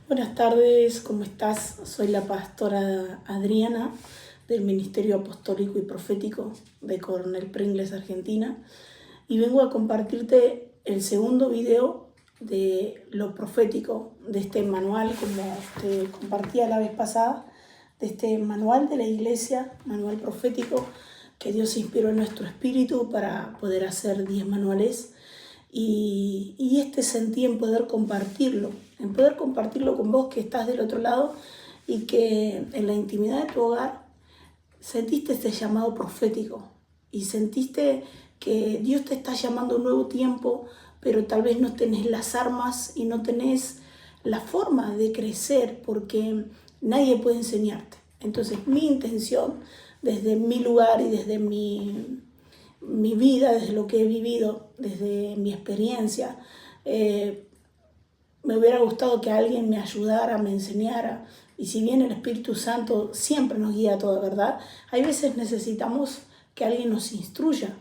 Buenas tardes, ¿cómo estás? Soy la pastora Adriana del Ministerio Apostólico y Profético de Coronel Pringles, Argentina, y vengo a compartirte el segundo video de lo profético de este manual, como te compartía la vez pasada, de este manual de la iglesia, manual profético que Dios inspiró en nuestro espíritu para poder hacer 10 manuales. Y sentí en poder compartirlo con vos que estás del otro lado y que en la intimidad de tu hogar sentiste este llamado profético y sentiste que Dios te está llamando a un nuevo tiempo, pero tal vez no tenés las armas y no tenés la forma de crecer porque nadie puede enseñarte. Entonces mi intención desde mi lugar y desde mi vida, desde lo que he vivido, desde mi experiencia, me hubiera gustado que alguien me ayudara, me enseñara. Y si bien el Espíritu Santo siempre nos guía a toda verdad, hay veces necesitamos que alguien nos instruya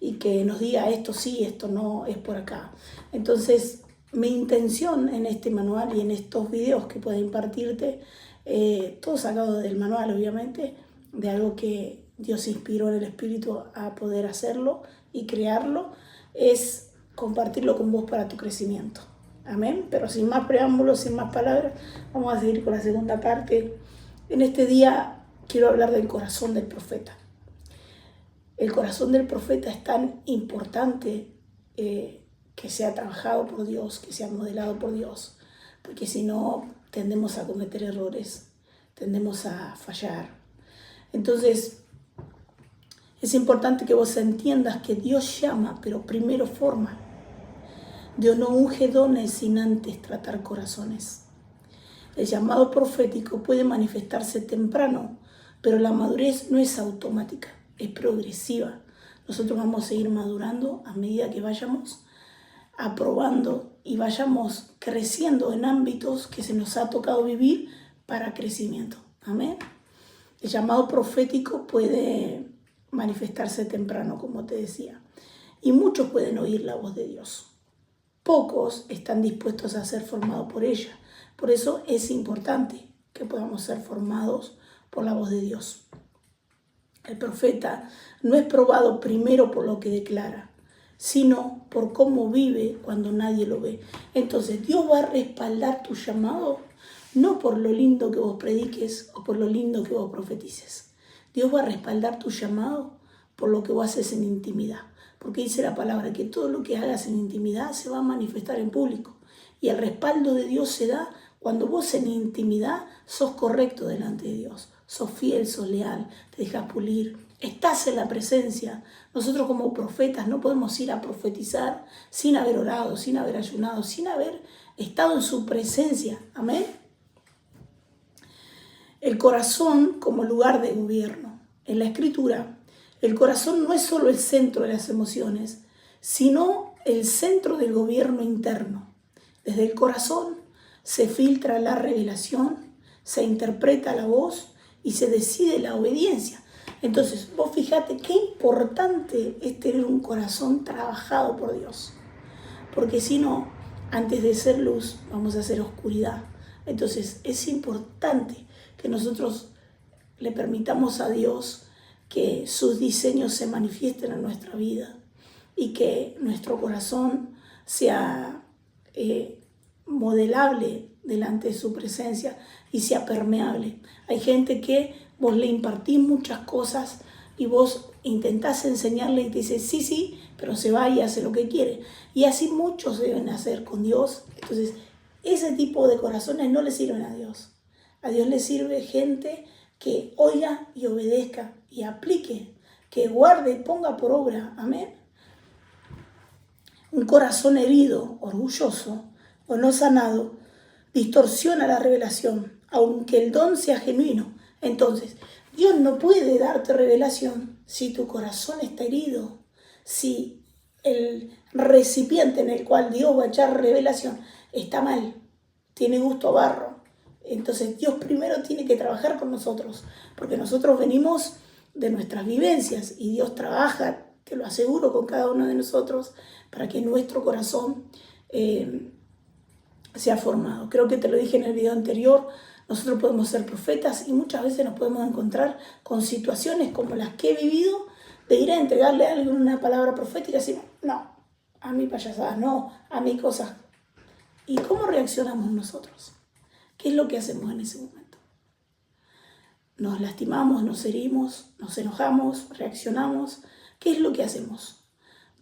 y que nos diga esto sí, esto no, es por acá. Entonces, mi intención en este manual y en estos videos que puedo impartirte, todo sacado del manual obviamente, de algo que Dios inspiró en el Espíritu a poder hacerlo y crearlo, es compartirlo con vos para tu crecimiento. Amén. Pero sin más preámbulos, sin más palabras, vamos a seguir con la segunda parte. En este día quiero hablar del corazón del profeta. El corazón del profeta es tan importante que sea trabajado por Dios, que sea modelado por Dios, porque si no tendemos a cometer errores, tendemos a fallar. Entonces, es importante que vos entiendas que Dios llama, pero primero forma. Dios no unge dones sin antes tratar corazones. El llamado profético puede manifestarse temprano, pero la madurez no es automática, es progresiva. Nosotros vamos a seguir madurando a medida que vayamos aprobando y vayamos creciendo en ámbitos que se nos ha tocado vivir para crecimiento. Amén. El llamado profético puede manifestarse temprano, como te decía, y muchos pueden oír la voz de Dios. Pocos están dispuestos a ser formados por ella. Por eso es importante que podamos ser formados por la voz de Dios. El profeta no es probado primero por lo que declara, sino por cómo vive cuando nadie lo ve. Entonces Dios va a respaldar tu llamado no por lo lindo que vos prediques o por lo lindo que vos profetices. Dios va a respaldar tu llamado por lo que vos haces en intimidad. Porque dice la palabra que todo lo que hagas en intimidad se va a manifestar en público. Y el respaldo de Dios se da cuando vos en intimidad sos correcto delante de Dios. Sos fiel, sos leal, te dejas pulir, estás en la presencia. Nosotros como profetas no podemos ir a profetizar sin haber orado, sin haber ayunado, sin haber estado en su presencia. Amén. El corazón como lugar de gobierno. En la Escritura, el corazón no es solo el centro de las emociones, sino el centro del gobierno interno. Desde el corazón se filtra la revelación, se interpreta la voz y se decide la obediencia. Entonces, vos fíjate qué importante es tener un corazón trabajado por Dios. Porque si no, antes de ser luz, vamos a ser oscuridad. Entonces, es importante que nosotros le permitamos a Dios que sus diseños se manifiesten en nuestra vida y que nuestro corazón sea modelable delante de su presencia y sea permeable. Hay gente que vos le impartís muchas cosas y vos intentás enseñarle y te dice sí, pero se va y hace lo que quiere. Y así muchos deben hacer con Dios. Entonces, ese tipo de corazones no le sirven a Dios. A Dios le sirve gente que oiga y obedezca y aplique, que guarde y ponga por obra. Amén. Un corazón herido, orgulloso o no sanado distorsiona la revelación, aunque el don sea genuino. Entonces, Dios no puede darte revelación si tu corazón está herido, si el recipiente en el cual Dios va a echar revelación está mal, tiene gusto a barro. Entonces Dios primero tiene que trabajar con nosotros, porque nosotros venimos de nuestras vivencias y Dios trabaja, te lo aseguro, con cada uno de nosotros para que nuestro corazón se ha formado. Creo que te lo dije en el video anterior, nosotros podemos ser profetas y muchas veces nos podemos encontrar con situaciones como las que he vivido, de ir a entregarle a alguien una palabra profética y decir, no, a mí payasadas, no, a mí cosas. ¿Y cómo reaccionamos nosotros? ¿Qué es lo que hacemos en ese momento? Nos lastimamos, nos herimos, nos enojamos, reaccionamos. ¿Qué es lo que hacemos?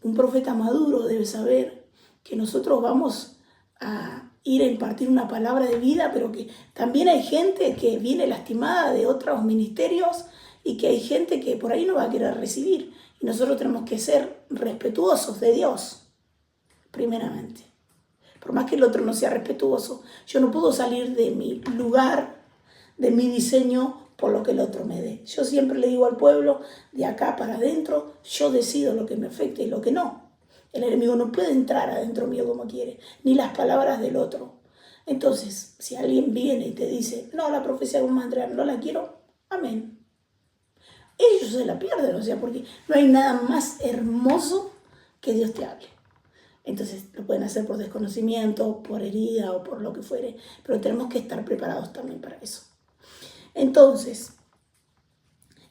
Un profeta maduro debe saber que nosotros vamos a ir a impartir una palabra de vida, pero que también hay gente que viene lastimada de otros ministerios y que hay gente que por ahí no va a querer recibir. Y nosotros tenemos que ser respetuosos de Dios, primeramente. Por más que el otro no sea respetuoso, yo no puedo salir de mi lugar, de mi diseño, por lo que el otro me dé. Yo siempre le digo al pueblo, de acá para adentro, yo decido lo que me afecta y lo que no. El enemigo no puede entrar adentro mío como quiere, ni las palabras del otro. Entonces, si alguien viene y te dice, no, la profecía con Andrea no la quiero, amén. Ellos se la pierden, o sea, porque no hay nada más hermoso que Dios te hable. Entonces, lo pueden hacer por desconocimiento, por herida o por lo que fuere, pero tenemos que estar preparados también para eso. Entonces,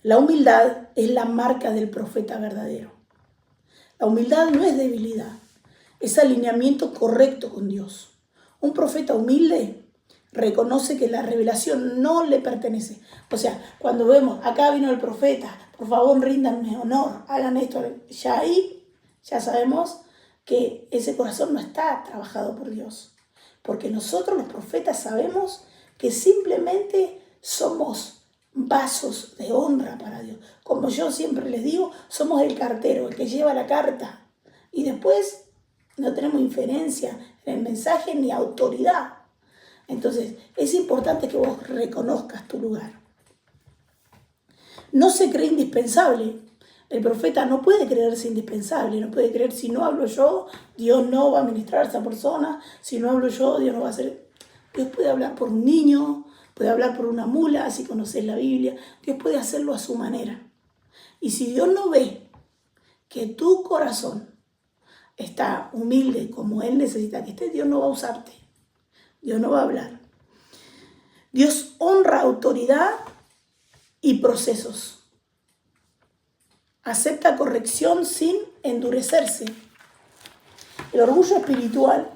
la humildad es la marca del profeta verdadero. La humildad no es debilidad, es alineamiento correcto con Dios. Un profeta humilde reconoce que la revelación no le pertenece. O sea, cuando vemos, acá vino el profeta, por favor ríndanme honor, hagan esto, ya ahí ya sabemos que ese corazón no está trabajado por Dios. Porque nosotros los profetas sabemos que simplemente somos vasos de honra para Dios. Como yo siempre les digo, somos el cartero, el que lleva la carta. Y después no tenemos inferencia en el mensaje ni autoridad. Entonces, es importante que vos reconozcas tu lugar. No se cree indispensable. El profeta no puede creerse indispensable, no puede creer si no hablo yo, Dios no va a ministrar a esa persona, si no hablo yo, Dios no va a hacer. Dios puede hablar por un niño, puede hablar por una mula, si conoces la Biblia. Dios puede hacerlo a su manera. Y si Dios no ve que tu corazón está humilde como Él necesita que esté, Dios no va a usarte. Dios no va a hablar. Dios honra autoridad y procesos. Acepta corrección sin endurecerse. El orgullo espiritual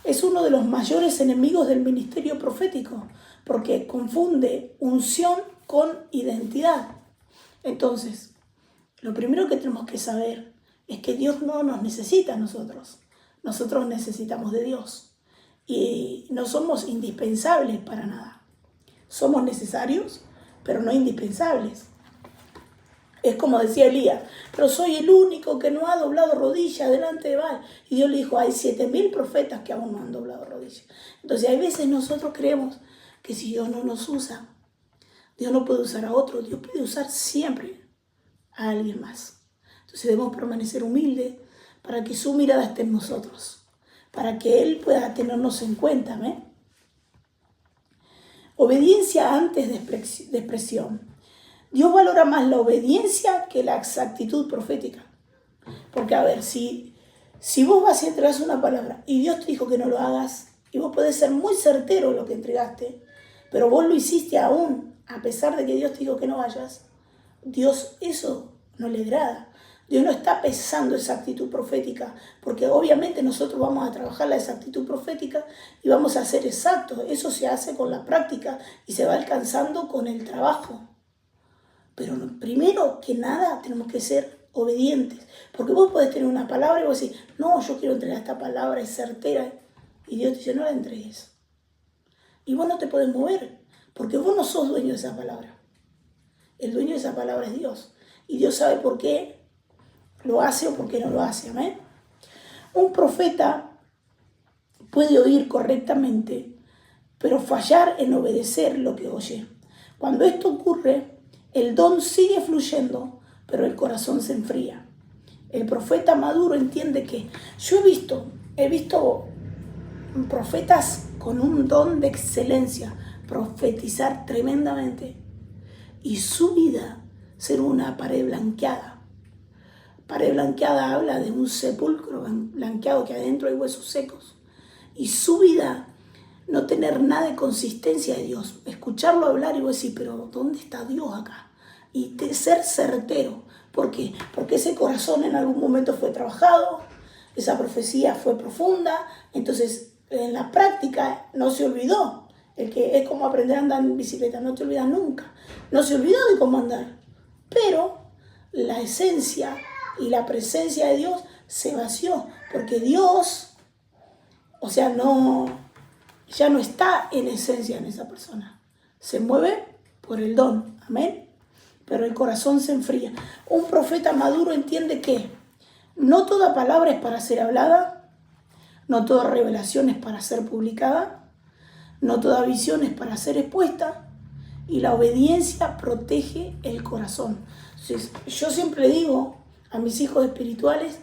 es uno de los mayores enemigos del ministerio profético, porque confunde unción con identidad. Entonces, lo primero que tenemos que saber es que Dios no nos necesita a nosotros. Nosotros necesitamos de Dios. Y no somos indispensables para nada. Somos necesarios, pero no indispensables. Es como decía Elías, pero soy el único que no ha doblado rodilla delante de Baal. Y Dios le dijo, hay 7.000 profetas que aún no han doblado rodilla. Entonces, hay veces nosotros creemos que si Dios no nos usa, Dios no puede usar a otro, Dios puede usar siempre a alguien más. Entonces debemos permanecer humildes para que su mirada esté en nosotros, para que Él pueda tenernos en cuenta. Obediencia antes de expresión. Dios valora más la obediencia que la exactitud profética. Porque a ver, si vos vas y entregas una palabra y Dios te dijo que no lo hagas, y vos podés ser muy certero en lo que entregaste, pero vos lo hiciste aún, a pesar de que Dios te dijo que no vayas, Dios eso no le agrada. Dios no está pesando esa actitud profética, porque obviamente nosotros vamos a trabajar la exactitud profética y vamos a ser exactos. Eso se hace con la práctica y se va alcanzando con el trabajo. Pero primero que nada tenemos que ser obedientes, porque vos podés tener una palabra y vos decís, no, yo quiero entregar esta palabra, es certera, y Dios te dice, no la entregues. Y vos no te podés mover, porque vos no sos dueño de esa palabra. El dueño de esa palabra es Dios. Y Dios sabe por qué lo hace o por qué no lo hace. ¿Amén? Un profeta puede oír correctamente, pero fallar en obedecer lo que oye. Cuando esto ocurre, el don sigue fluyendo, pero el corazón se enfría. El profeta maduro entiende que yo he visto profetas con un don de excelencia, profetizar tremendamente, y su vida ser una pared blanqueada. Pared blanqueada habla de un sepulcro blanqueado que adentro hay huesos secos. y su vida no tener nada de consistencia de Dios. Escucharlo hablar y vos decís, pero ¿dónde está Dios acá? Y ser certero. ¿Por qué? Porque ese corazón en algún momento fue trabajado, esa profecía fue profunda, entonces en la práctica no se olvidó. El que es como aprender a andar en bicicleta, no te olvidas nunca. No se olvidó de cómo andar, pero la esencia y la presencia de Dios se vació, porque Dios, o sea, ya no está en esencia en esa persona. Se mueve por el don, amén. Pero el corazón se enfría. Un profeta maduro entiende que no toda palabra es para ser hablada, no toda revelación es para ser publicada, no toda visión es para ser expuesta, y la obediencia protege el corazón. Entonces, yo siempre digo a mis hijos espirituales,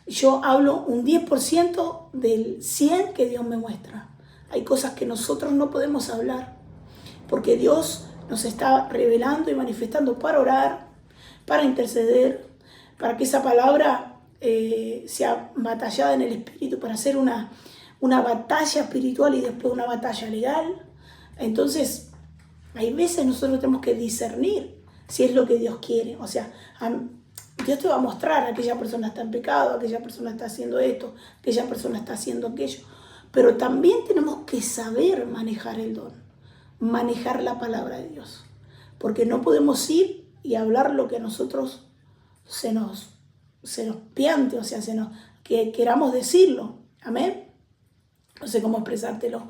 yo hablo un 10% del 100 que Dios me muestra. Hay cosas que nosotros no podemos hablar, porque Dios nos está revelando y manifestando para orar, para interceder, para que esa palabra sea batallada en el espíritu, para hacer una batalla espiritual y después una batalla legal. Entonces, hay veces nosotros tenemos que discernir si es lo que Dios quiere. O sea, Dios te va a mostrar, aquella persona está en pecado, aquella persona está haciendo esto, aquella persona está haciendo aquello. Pero también tenemos que saber manejar el don, manejar la palabra de Dios. Porque no podemos ir y hablar lo que a nosotros se nos piante, o sea, que queramos decirlo. Amén. No sé cómo expresártelo.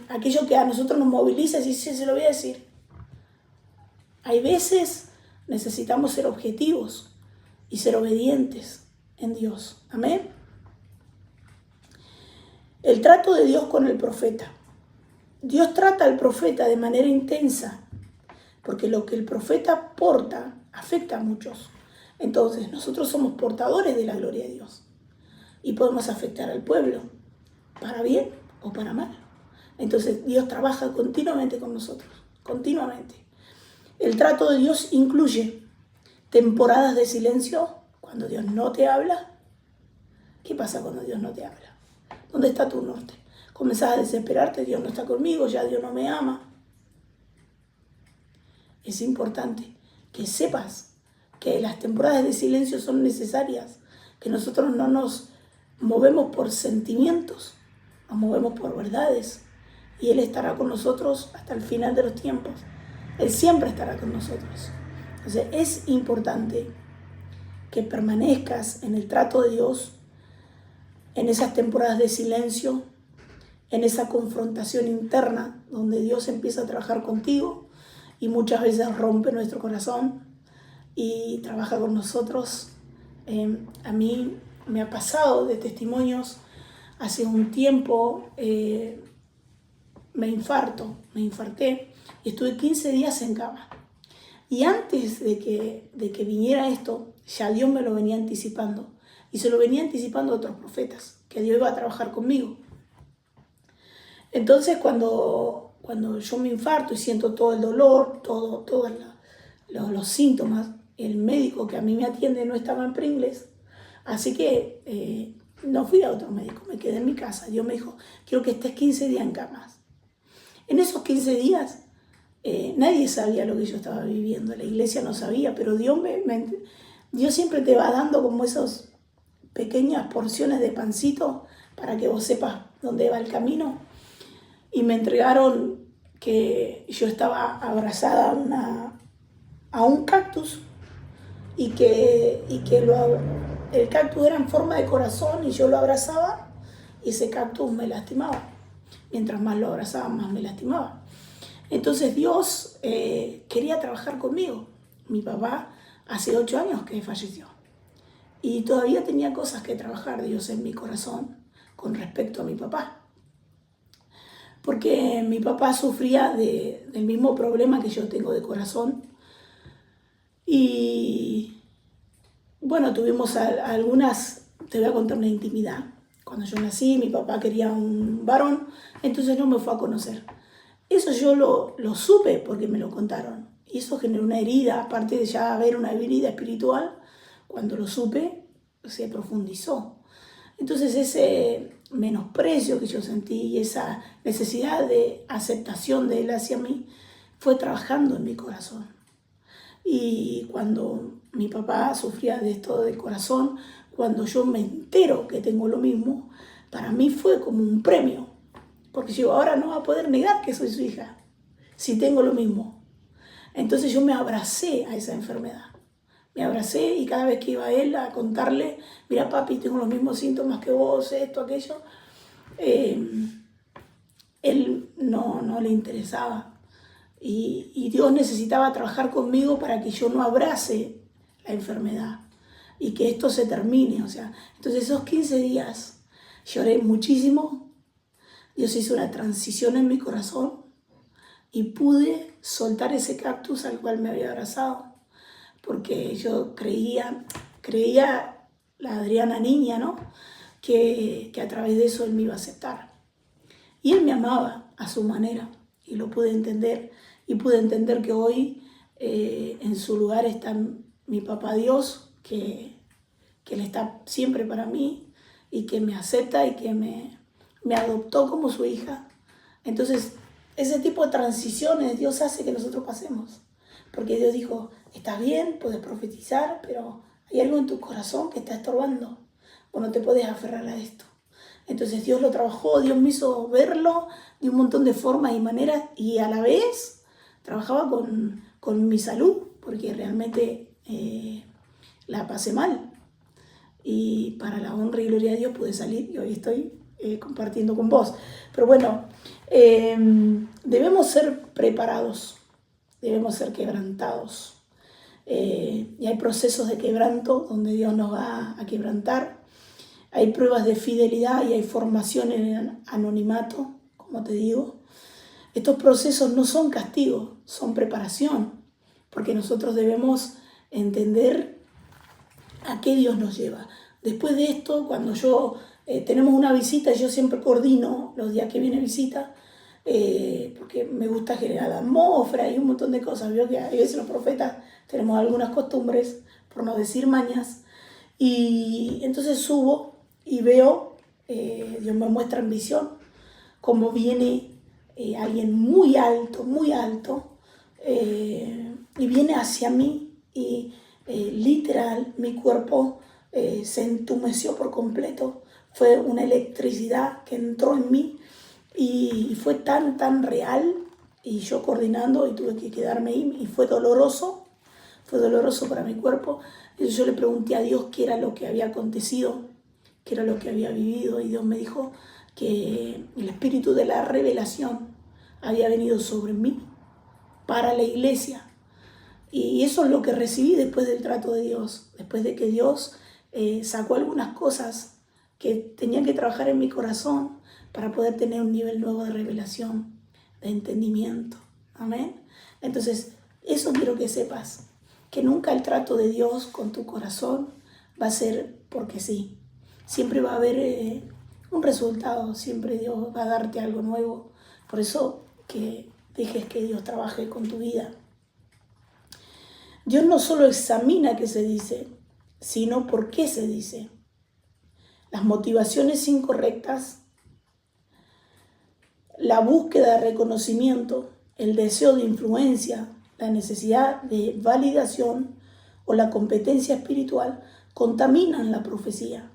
Aquello que a nosotros nos moviliza, sí, se lo voy a decir. Hay veces necesitamos ser objetivos y ser obedientes en Dios. Amén. El trato de Dios con el profeta. Dios trata al profeta de manera intensa, porque lo que el profeta porta afecta a muchos. Entonces, nosotros somos portadores de la gloria de Dios y podemos afectar al pueblo, para bien o para mal. Entonces, Dios trabaja continuamente con nosotros, continuamente. El trato de Dios incluye temporadas de silencio, cuando Dios no te habla. ¿Qué pasa cuando Dios no te habla? ¿Dónde está tu norte? Comenzás a desesperarte, Dios no está conmigo, ya Dios no me ama. Es importante que sepas que las temporadas de silencio son necesarias, que nosotros no nos movemos por sentimientos, nos movemos por verdades, y Él estará con nosotros hasta el final de los tiempos. Él siempre estará con nosotros. Entonces es importante que permanezcas en el trato de Dios, en esas temporadas de silencio, en esa confrontación interna donde Dios empieza a trabajar contigo y muchas veces rompe nuestro corazón y trabaja con nosotros. A mí me ha pasado de testimonios. Hace un tiempo me infarté y estuve 15 días en cama. Y antes de que viniera esto, ya Dios me lo venía anticipando. Y se lo venía anticipando a otros profetas, que Dios iba a trabajar conmigo. Entonces cuando yo me infarto y siento todo el dolor, todos los síntomas, el médico que a mí me atiende no estaba en Pringles, así que no fui a otro médico, me quedé en mi casa. Dios me dijo, quiero que estés 15 días en cama. En esos 15 días nadie sabía lo que yo estaba viviendo, la iglesia no sabía, pero Dios siempre te va dando como esas pequeñas porciones de pancito para que vos sepas dónde va el camino. Y me entregaron que yo estaba abrazada a un cactus y que el cactus era en forma de corazón y yo lo abrazaba y ese cactus me lastimaba. Mientras más lo abrazaba, más me lastimaba. Entonces Dios quería trabajar conmigo. Mi papá hace 8 años que falleció y todavía tenía cosas que trabajar Dios en mi corazón con respecto a mi papá. Porque mi papá sufría del mismo problema que yo tengo de corazón. Y bueno, tuvimos algunas, te voy a contar una intimidad. Cuando yo nací, mi papá quería un varón, entonces no me fue a conocer. Eso yo lo supe porque me lo contaron. Y eso generó una herida, aparte de ya haber una herida espiritual, cuando lo supe, se profundizó. Entonces menosprecio que yo sentí y esa necesidad de aceptación de él hacia mí fue trabajando en mi corazón. Y cuando mi papá sufría de esto del corazón, cuando yo me entero que tengo lo mismo, para mí fue como un premio. Porque yo ahora no va a poder negar que soy su hija, si tengo lo mismo. Entonces yo me abracé a esa enfermedad. Me abracé y cada vez que iba a él a contarle, mira papi, tengo los mismos síntomas que vos, esto, aquello, él no le interesaba. Y Dios necesitaba trabajar conmigo para que yo no abrace la enfermedad y que esto se termine. O sea, entonces esos 15 días lloré muchísimo. Dios hizo una transición en mi corazón y pude soltar ese cactus al cual me había abrazado. Porque yo creía la Adriana niña, ¿no? Que a través de eso él me iba a aceptar. Y él me amaba a su manera y lo pude entender. Y pude entender que hoy en su lugar está mi papá Dios, que él está siempre para mí y que me acepta y que me adoptó como su hija. Entonces, ese tipo de transiciones Dios hace que nosotros pasemos. Porque Dios dijo, estás bien, puedes profetizar, pero hay algo en tu corazón que está estorbando. O no te puedes aferrar a esto. Entonces Dios lo trabajó, Dios me hizo verlo de un montón de formas y maneras y a la vez trabajaba con mi salud, porque realmente la pasé mal. Y para la honra y gloria de Dios pude salir y hoy estoy compartiendo con vos. Pero bueno, debemos ser preparados, debemos ser quebrantados. Y hay procesos de quebranto donde Dios nos va a quebrantar. Hay pruebas de fidelidad y hay formación en anonimato, como te digo. Estos procesos no son castigos, son preparación, porque nosotros debemos entender a qué Dios nos lleva. Después de esto, cuando tenemos una visita, yo siempre coordino los días que viene visita, porque me gusta generar atmósfera y un montón de cosas. Veo que a veces los profetas tenemos algunas costumbres, por no decir mañas, y entonces subo y veo, Dios me muestra en visión, cómo viene alguien muy alto, y viene hacia mí y literal mi cuerpo se entumeció por completo. Fue una electricidad que entró en mí y fue tan real, y yo coordinando y tuve que quedarme ahí y fue doloroso para mi cuerpo. Y yo le pregunté a Dios qué era lo que había acontecido, qué era lo que había vivido, y Dios me dijo que el espíritu de la revelación había venido sobre mí para la iglesia. Y eso es lo que recibí después del trato de Dios, después de que Dios sacó algunas cosas que tenían que trabajar en mi corazón para poder tener un nivel nuevo de revelación, de entendimiento. Amén. Entonces, eso quiero que sepas, que nunca el trato de Dios con tu corazón va a ser porque sí. Siempre va a haber un resultado, siempre Dios va a darte algo nuevo. Por eso que dejes que Dios trabaje con tu vida. Dios no solo examina qué se dice, sino por qué se dice. Las motivaciones incorrectas, la búsqueda de reconocimiento, el deseo de influencia, la necesidad de validación o la competencia espiritual contaminan la profecía.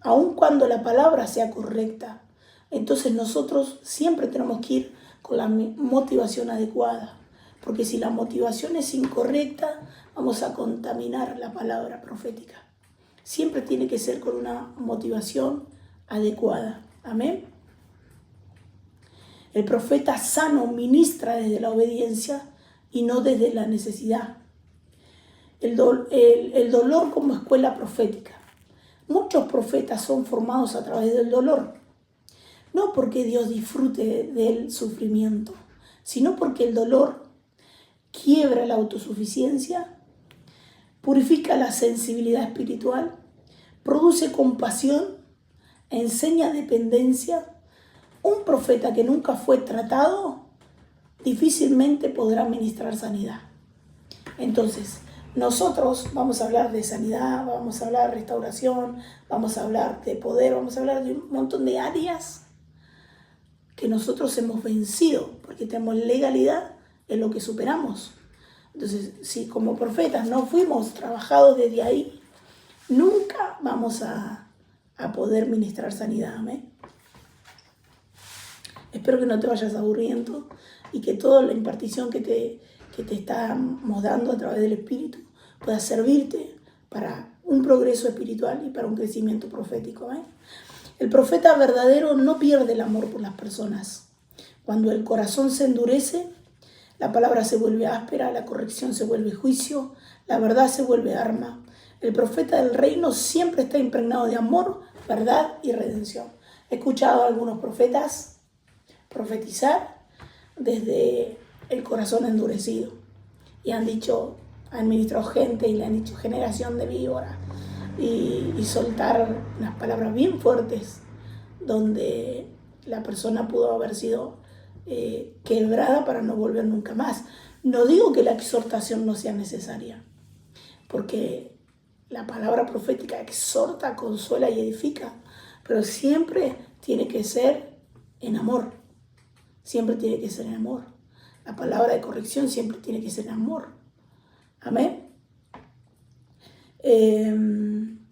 Aun cuando la palabra sea correcta, entonces nosotros siempre tenemos que ir con la motivación adecuada. Porque si la motivación es incorrecta, vamos a contaminar la palabra profética. Siempre tiene que ser con una motivación adecuada. Amén. El profeta sano ministra desde la obediencia y no desde la necesidad. El dolor como escuela profética. Muchos profetas son formados a través del dolor. No porque Dios disfrute del sufrimiento, sino porque el dolor quiebra la autosuficiencia, purifica la sensibilidad espiritual, produce compasión, enseña dependencia. Un profeta que nunca fue tratado difícilmente podrá ministrar sanidad. Entonces, nosotros vamos a hablar de sanidad, vamos a hablar de restauración, vamos a hablar de poder, vamos a hablar de un montón de áreas que nosotros hemos vencido, porque tenemos legalidad en lo que superamos. Entonces, si como profetas no fuimos trabajados desde ahí, nunca vamos a poder ministrar sanidad. Amén. Espero que no te vayas aburriendo y que toda la impartición que te estamos dando a través del Espíritu pueda servirte para un progreso espiritual y para un crecimiento profético. El profeta verdadero no pierde el amor por las personas. Cuando el corazón se endurece, la palabra se vuelve áspera, la corrección se vuelve juicio, la verdad se vuelve arma. El profeta del reino siempre está impregnado de amor, verdad y redención. He escuchado a algunos profetas profetizar desde el corazón endurecido y han ministrado gente y le han dicho generación de víboras y soltar unas palabras bien fuertes donde la persona pudo haber sido quebrada para no volver nunca más. No digo que la exhortación no sea necesaria, porque la palabra profética exhorta, consuela y edifica, pero siempre tiene que ser en amor. Siempre tiene que ser en amor. La palabra de corrección siempre tiene que ser en amor. Amén.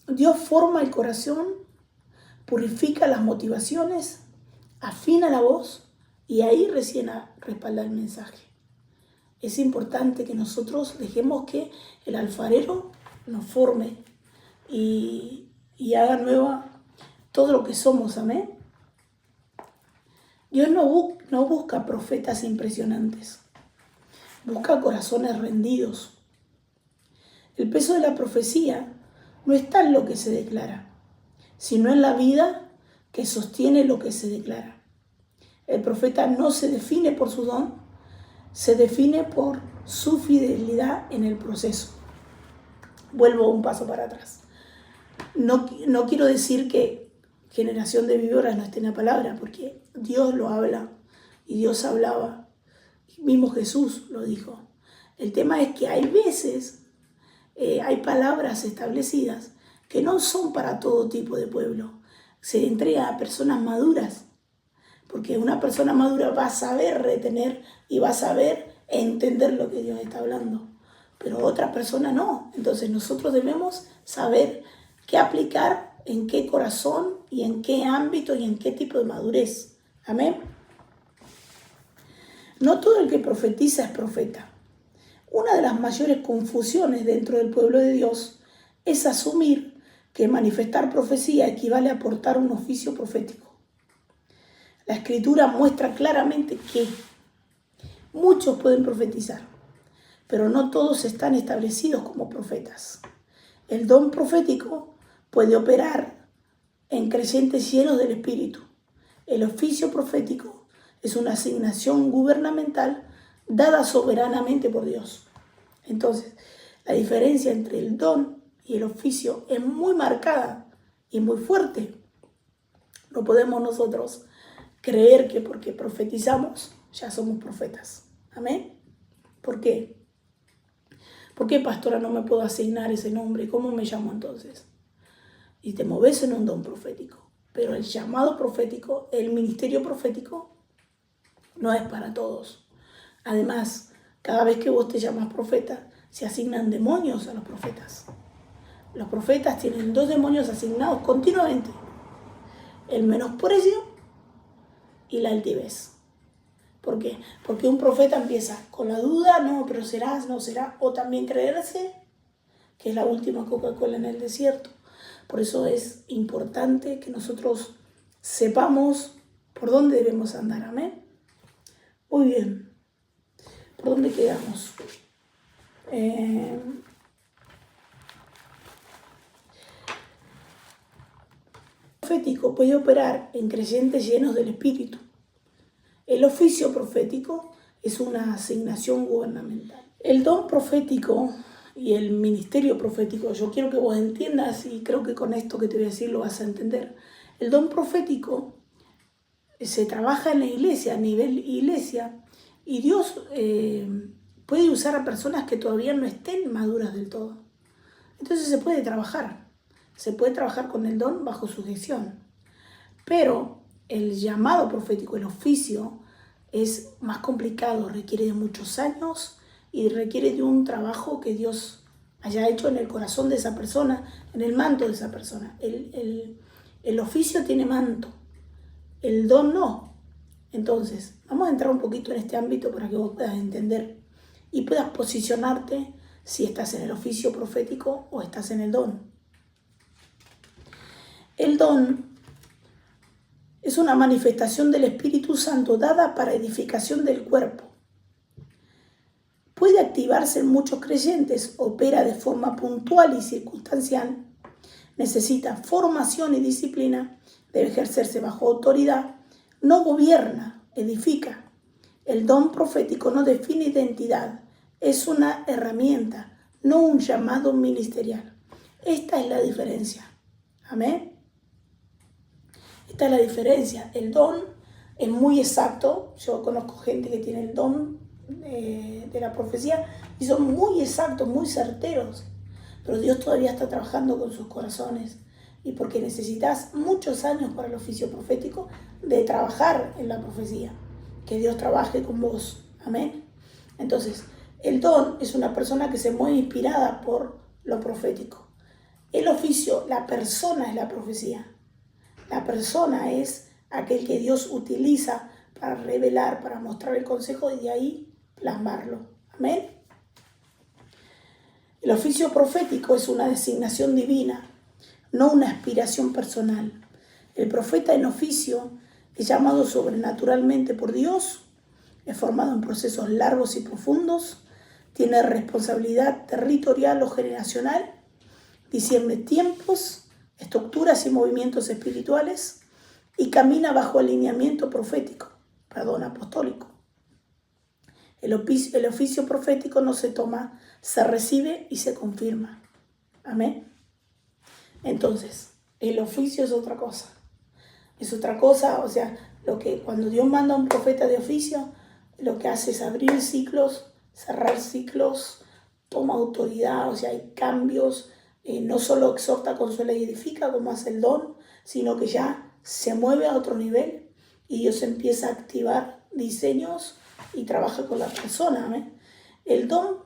Dios forma el corazón, purifica las motivaciones, afina la voz y ahí recién respalda el mensaje. Es importante que nosotros dejemos que el alfarero nos forme y haga nueva todo lo que somos. Amén. Dios no busca profetas impresionantes, busca corazones rendidos. El peso de la profecía no está en lo que se declara, sino en la vida que sostiene lo que se declara. El profeta no se define por su don, se define por su fidelidad en el proceso. Vuelvo un paso para atrás. No quiero decir que generación de víboras no esté en la palabra, porque Dios lo habla y Dios hablaba. Mismo Jesús lo dijo. El tema es que hay veces, hay palabras establecidas que no son para todo tipo de pueblo. Se entrega a personas maduras, porque una persona madura va a saber retener y va a saber entender lo que Dios está hablando, pero otra persona no. Entonces nosotros debemos saber qué aplicar, en qué corazón y en qué ámbito y en qué tipo de madurez. Amén. No todo el que profetiza es profeta. Una de las mayores confusiones dentro del pueblo de Dios es asumir que manifestar profecía equivale a portar un oficio profético. La Escritura muestra claramente que muchos pueden profetizar, pero no todos están establecidos como profetas. El don profético puede operar en creyentes llenos del Espíritu. El oficio profético es una asignación gubernamental dada soberanamente por Dios. Entonces, la diferencia entre el don y el oficio es muy marcada y muy fuerte. No podemos nosotros creer que porque profetizamos ya somos profetas. Amén. ¿Por qué? ¿Por qué, pastora, no me puedo asignar ese nombre? ¿Cómo me llamo entonces? Y te moves en un don profético. Pero el llamado profético, el ministerio profético, no es para todos. Además, cada vez que vos te llamas profeta, se asignan demonios a los profetas. Los profetas tienen 2 demonios asignados continuamente: el menosprecio y la altivez. ¿Por qué? Porque un profeta empieza con la duda, no, pero será, no será, o también creerse que es la última Coca-Cola en el desierto. Por eso es importante que nosotros sepamos por dónde debemos andar. Amén. Muy bien. ¿Por dónde quedamos? Profético puede operar en creyentes llenos del Espíritu. El oficio profético es una asignación gubernamental. El don profético y el ministerio profético, yo quiero que vos entiendas, y creo que con esto que te voy a decir lo vas a entender. El don profético se trabaja en la iglesia, a nivel iglesia, y Dios puede usar a personas que todavía no estén maduras del todo. Entonces se puede trabajar con el don bajo sujeción. Pero el llamado profético, el oficio, es más complicado, requiere de muchos años y requiere de un trabajo que Dios haya hecho en el corazón de esa persona, en el manto de esa persona. El oficio tiene manto, el don no. Entonces, vamos a entrar un poquito en este ámbito para que vos puedas entender y puedas posicionarte si estás en el oficio profético o estás en el don. El don es una manifestación del Espíritu Santo dada para edificación del cuerpo. Puede activarse en muchos creyentes, opera de forma puntual y circunstancial, necesita formación y disciplina, debe ejercerse bajo autoridad, no gobierna, edifica. El don profético no define identidad, es una herramienta, no un llamado ministerial. Esta es la diferencia. Amén. Esta es la diferencia. El don es muy exacto. Yo conozco gente que tiene el don de la profecía y son muy exactos, muy certeros. Pero Dios todavía está trabajando con sus corazones. Y porque necesitas muchos años para el oficio profético de trabajar en la profecía. Que Dios trabaje con vos. Amén. Entonces, el don es una persona que se mueve inspirada por lo profético. El oficio, la persona es la profecía. La persona es aquel que Dios utiliza para revelar, para mostrar el consejo y de ahí plasmarlo. Amén. El oficio profético es una designación divina, no una aspiración personal. El profeta en oficio es llamado sobrenaturalmente por Dios, es formado en procesos largos y profundos, tiene responsabilidad territorial o generacional, discierne tiempos, estructuras y movimientos espirituales y camina bajo alineamiento apostólico. El oficio profético no se toma, se recibe y se confirma. Amén. Entonces, el oficio es otra cosa. Es otra cosa, o sea, cuando Dios manda a un profeta de oficio, lo que hace es abrir ciclos, cerrar ciclos, toma autoridad, o sea, hay cambios. No solo exhorta, consuela y edifica como hace el don, sino que ya se mueve a otro nivel y Dios empieza a activar diseños y trabaja con la persona. ¿eh? El don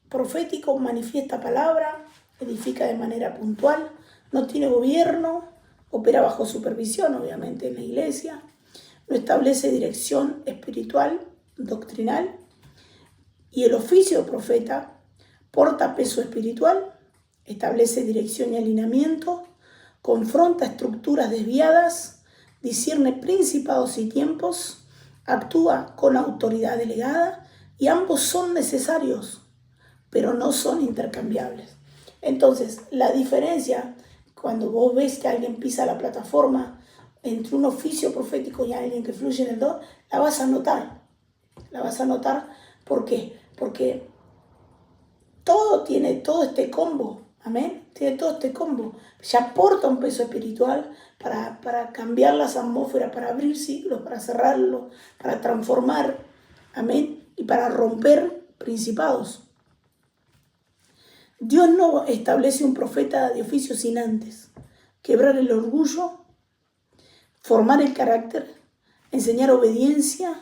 profético manifiesta palabra, edifica de manera puntual, no tiene gobierno, opera bajo supervisión, obviamente, en la iglesia, no establece dirección espiritual, doctrinal, y el oficio de profeta porta peso espiritual, establece dirección y alineamiento, confronta estructuras desviadas, discierne principados y tiempos, actúa con autoridad delegada y ambos son necesarios, pero no son intercambiables. Entonces, la diferencia, cuando vos ves que alguien pisa la plataforma entre un oficio profético y alguien que fluye en el don, la vas a notar. La vas a notar, ¿por qué? Porque todo tiene todo este combo. Amén. Tiene todo este combo. Ya aporta un peso espiritual para cambiar las atmósferas, para abrir ciclos, para cerrarlos, para transformar. Amén. Y para romper principados. Dios no establece un profeta de oficio sin antes quebrar el orgullo, formar el carácter, enseñar obediencia,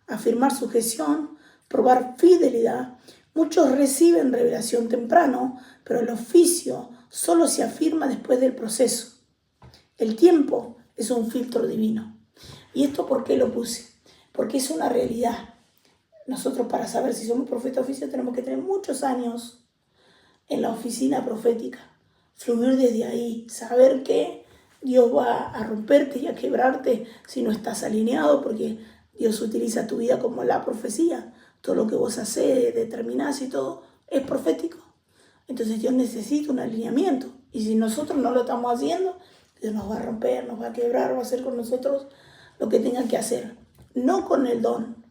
afirmar sujeción, probar fidelidad. Muchos reciben revelación temprano, pero el oficio solo se afirma después del proceso. El tiempo es un filtro divino. ¿Y esto por qué lo puse? Porque es una realidad. Nosotros, para saber si somos profeta de oficio, tenemos que tener muchos años en la oficina profética, fluir desde ahí, saber que Dios va a romperte y a quebrarte si no estás alineado, porque Dios utiliza tu vida como la profecía. Todo lo que vos hacés, determinás y todo es profético. Entonces Dios necesita un alineamiento. Y si nosotros no lo estamos haciendo, Dios nos va a romper, nos va a quebrar, va a hacer con nosotros lo que tenga que hacer. No con el don,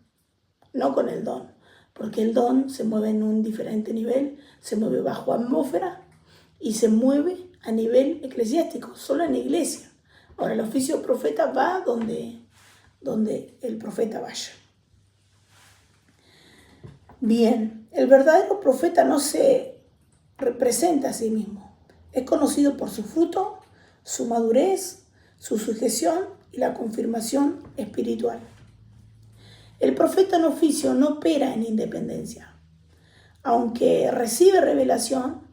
no con el don. Porque el don se mueve en un diferente nivel, se mueve bajo atmósfera y se mueve a nivel eclesiástico, solo en la iglesia. Ahora el oficio profeta va donde el profeta vaya. Bien, el verdadero profeta no se representa a sí mismo. Es conocido por su fruto, su madurez, su sujeción y la confirmación espiritual. El profeta en oficio no opera en independencia. Aunque recibe revelación,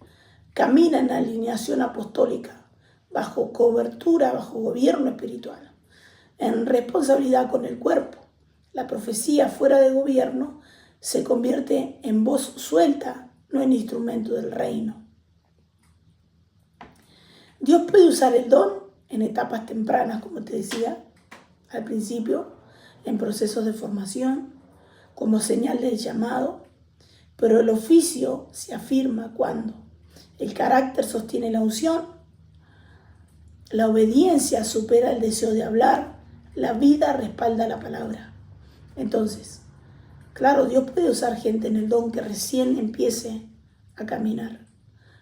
camina en alineación apostólica, bajo cobertura, bajo gobierno espiritual, en responsabilidad con el cuerpo. La profecía fuera de gobierno se convierte en voz suelta, no en instrumento del reino. Dios puede usar el don en etapas tempranas, como te decía al principio, en procesos de formación, como señal del llamado, pero el oficio se afirma cuando el carácter sostiene la unción, la obediencia supera el deseo de hablar, la vida respalda la palabra. Entonces, claro, Dios puede usar gente en el don que recién empiece a caminar,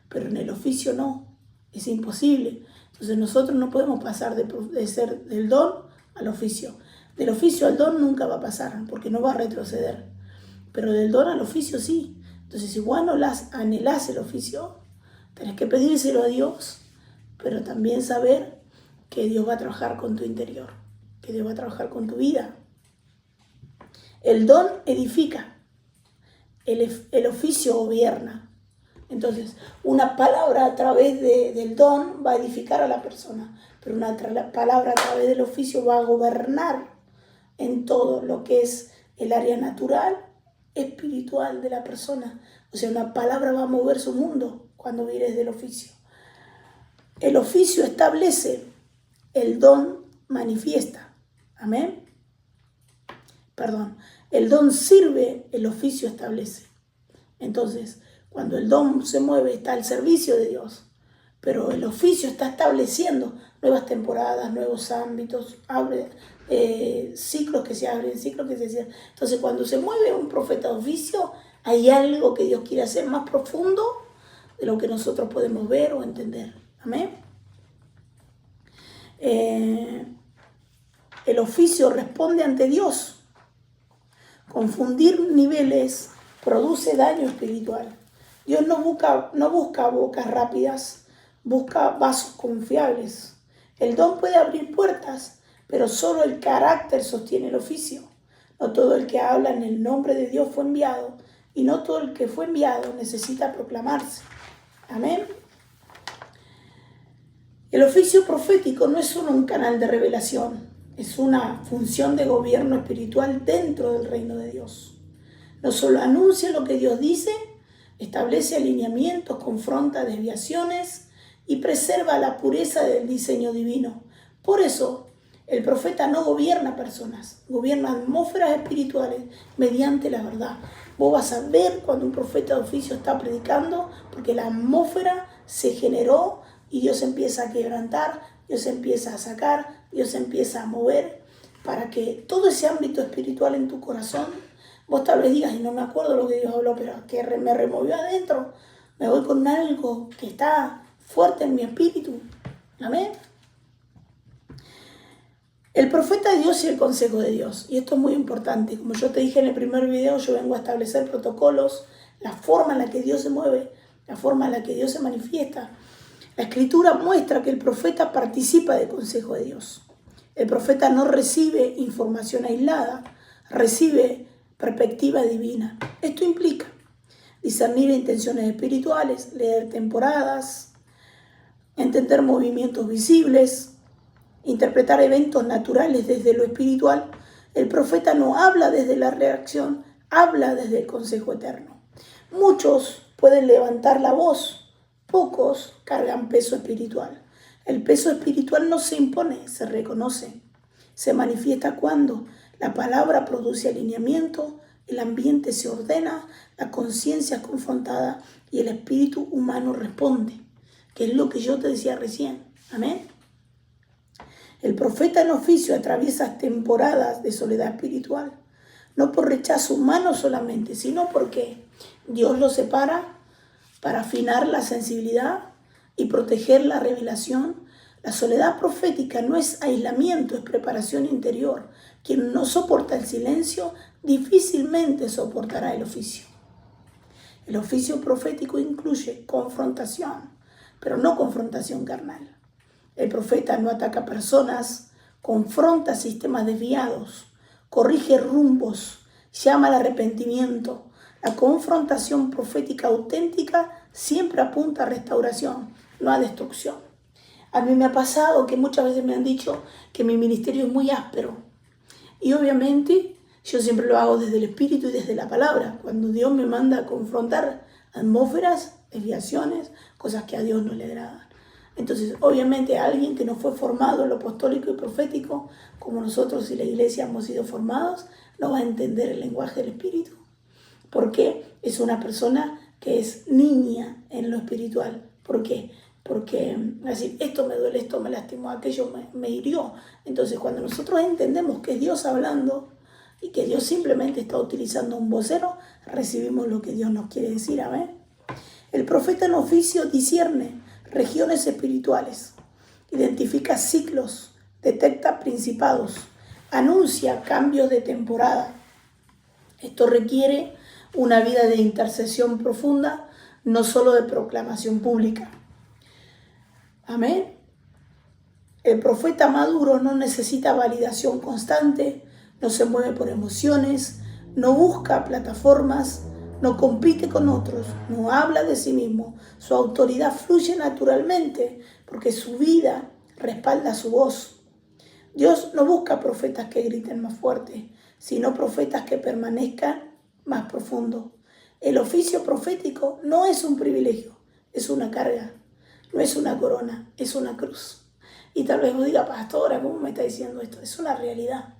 pero en el oficio no, es imposible. Entonces nosotros no podemos pasar de ser del don al oficio. Del oficio al don nunca va a pasar, porque no va a retroceder, pero del don al oficio sí. Entonces si vos anhelás el oficio, tenés que pedírselo a Dios, pero también saber que Dios va a trabajar con tu interior, que Dios va a trabajar con tu vida. El don edifica, el oficio gobierna. Entonces, una palabra a través del don va a edificar a la persona, pero una palabra a través del oficio va a gobernar en todo lo que es el área natural, espiritual de la persona. O sea, una palabra va a mover su mundo cuando vienes del oficio. El oficio establece, el don manifiesta. Amén. Perdón. El don sirve, el oficio establece. Entonces, cuando el don se mueve, está al servicio de Dios, pero el oficio está estableciendo nuevas temporadas, nuevos ámbitos, abre ciclos que se abren, ciclos que se cierran. Entonces, cuando se mueve un profeta de oficio, hay algo que Dios quiere hacer más profundo de lo que nosotros podemos ver o entender. Amén. El oficio responde ante Dios. Confundir niveles produce daño espiritual. Dios no busca bocas rápidas, busca vasos confiables. El don puede abrir puertas, pero solo el carácter sostiene el oficio. No todo el que habla en el nombre de Dios fue enviado, y no todo el que fue enviado necesita proclamarse. Amén. El oficio profético no es solo un canal de revelación, es una función de gobierno espiritual dentro del reino de Dios. No solo anuncia lo que Dios dice, establece alineamientos, confronta desviaciones y preserva la pureza del diseño divino. Por eso, el profeta no gobierna personas, gobierna atmósferas espirituales mediante la verdad. Vos vas a ver cuando un profeta de oficio está predicando, porque la atmósfera se generó y Dios empieza a quebrantar, Dios empieza a sacar, Dios empieza a mover, para que todo ese ámbito espiritual en tu corazón, vos tal vez digas, y no me acuerdo lo que Dios habló, pero que me removió adentro, me voy con algo que está fuerte en mi espíritu. Amén. El profeta de Dios y el consejo de Dios. Y esto es muy importante. Como yo te dije en el primer video, yo vengo a establecer protocolos, la forma en la que Dios se mueve, la forma en la que Dios se manifiesta. La Escritura muestra que el profeta participa del consejo de Dios. El profeta no recibe información aislada, recibe perspectiva divina. Esto implica discernir intenciones espirituales, leer temporadas, entender movimientos visibles, interpretar eventos naturales desde lo espiritual. El profeta no habla desde la reacción, habla desde el consejo eterno. Muchos pueden levantar la voz, pocos cargan peso espiritual. El peso espiritual no se impone, se reconoce. Se manifiesta cuando la palabra produce alineamiento, el ambiente se ordena, la conciencia es confrontada y el espíritu humano responde, que es lo que yo te decía recién. Amén. El profeta en oficio atraviesa temporadas de soledad espiritual, no por rechazo humano solamente, sino porque Dios lo separa para afinar la sensibilidad y proteger la revelación. La soledad profética no es aislamiento, es preparación interior. Quien no soporta el silencio difícilmente soportará el oficio. El oficio profético incluye confrontación, pero no confrontación carnal. El profeta no ataca personas, confronta sistemas desviados, corrige rumbos, llama al arrepentimiento. La confrontación profética auténtica siempre apunta a restauración, no a destrucción. A mí me ha pasado que muchas veces me han dicho que mi ministerio es muy áspero. Y obviamente yo siempre lo hago desde el Espíritu y desde la palabra. Cuando Dios me manda a confrontar atmósferas, desviaciones, cosas que a Dios no le agradan. Entonces, obviamente, alguien que no fue formado en lo apostólico y profético, como nosotros y la iglesia hemos sido formados, no va a entender el lenguaje del Espíritu. Porque es una persona que es niña en lo espiritual. ¿Por qué? Porque decir, esto me duele, esto me lastimó, aquello me hirió. Entonces, cuando nosotros entendemos que es Dios hablando y que Dios simplemente está utilizando un vocero, recibimos lo que Dios nos quiere decir. Amén. El profeta en oficio discierne regiones espirituales, identifica ciclos, detecta principados, anuncia cambios de temporada. Esto requiere una vida de intercesión profunda, no solo de proclamación pública. Amén. El profeta maduro no necesita validación constante, no se mueve por emociones, no busca plataformas, no compite con otros, no habla de sí mismo. Su autoridad fluye naturalmente porque su vida respalda su voz. Dios no busca profetas que griten más fuerte, sino profetas que permanezcan más profundo. El oficio profético no es un privilegio, es una carga. No es una corona, es una cruz. Y tal vez vos digas, pastora, ¿cómo me está diciendo esto? Es una realidad.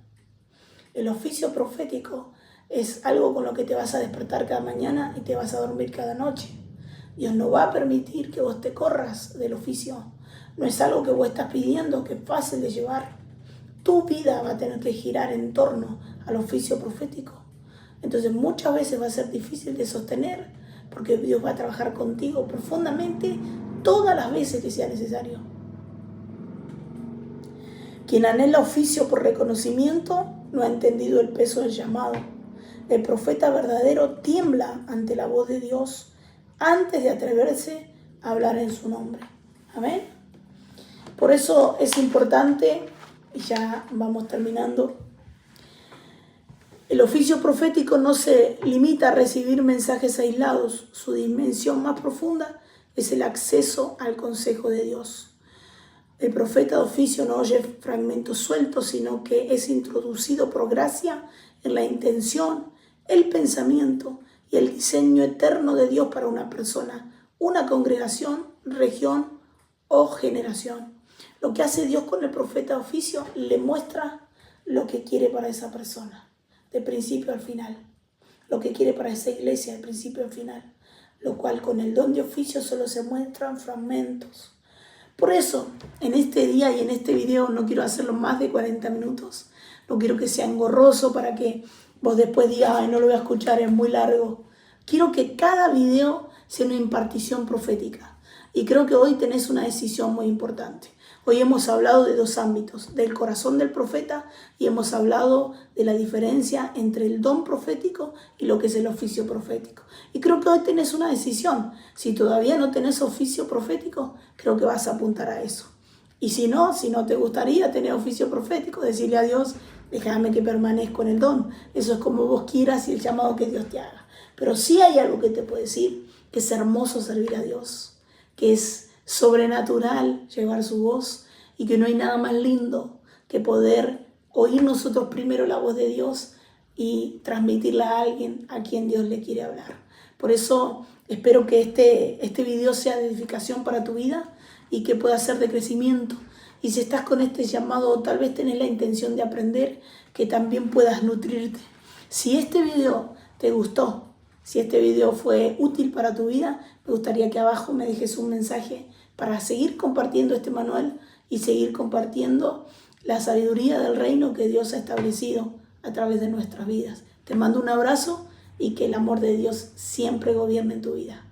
El oficio profético es algo con lo que te vas a despertar cada mañana y te vas a dormir cada noche. Dios no va a permitir que vos te corras del oficio. No es algo que vos estás pidiendo, que es fácil de llevar. Tu vida va a tener que girar en torno al oficio profético. Entonces muchas veces va a ser difícil de sostener porque Dios va a trabajar contigo profundamente todas las veces que sea necesario. Quien anhela oficio por reconocimiento no ha entendido el peso del llamado. El profeta verdadero tiembla ante la voz de Dios antes de atreverse a hablar en su nombre. Amén. Por eso es importante, y ya vamos terminando, el oficio profético no se limita a recibir mensajes aislados. Su dimensión más profunda es el acceso al consejo de Dios. El profeta de oficio no oye fragmentos sueltos, sino que es introducido por gracia en la intención, el pensamiento y el diseño eterno de Dios para una persona, una congregación, región o generación. Lo que hace Dios con el profeta de oficio le muestra lo que quiere para esa persona, de principio al final. Lo que quiere para esa iglesia, de principio al final. Lo cual con el don de oficio solo se muestran fragmentos. Por eso, en este día y en este video no quiero hacerlo más de 40 minutos. No quiero que sea engorroso para que vos después digas, ay, no lo voy a escuchar, es muy largo. Quiero que cada video sea una impartición profética. Y creo que hoy tenés una decisión muy importante. Hoy hemos hablado de dos ámbitos, del corazón del profeta y hemos hablado de la diferencia entre el don profético y lo que es el oficio profético. Y creo que hoy tenés una decisión. Si todavía no tenés oficio profético, creo que vas a apuntar a eso. Y si no te gustaría tener oficio profético, decirle a Dios, déjame que permanezca en el don. Eso es como vos quieras y el llamado que Dios te haga. Pero sí hay algo que te puedo decir, que es hermoso servir a Dios, que es sobrenatural llevar su voz y que no hay nada más lindo que poder oír nosotros primero la voz de Dios y transmitirla a alguien a quien Dios le quiere hablar. Por eso espero que este video sea de edificación para tu vida y que pueda ser de crecimiento. Y si estás con este llamado o tal vez tenés la intención de aprender, que también puedas nutrirte. Si este video te gustó, si este video fue útil para tu vida, me gustaría que abajo me dejes un mensaje para seguir compartiendo este manual y seguir compartiendo la sabiduría del reino que Dios ha establecido a través de nuestras vidas. Te mando un abrazo y que el amor de Dios siempre gobierne en tu vida.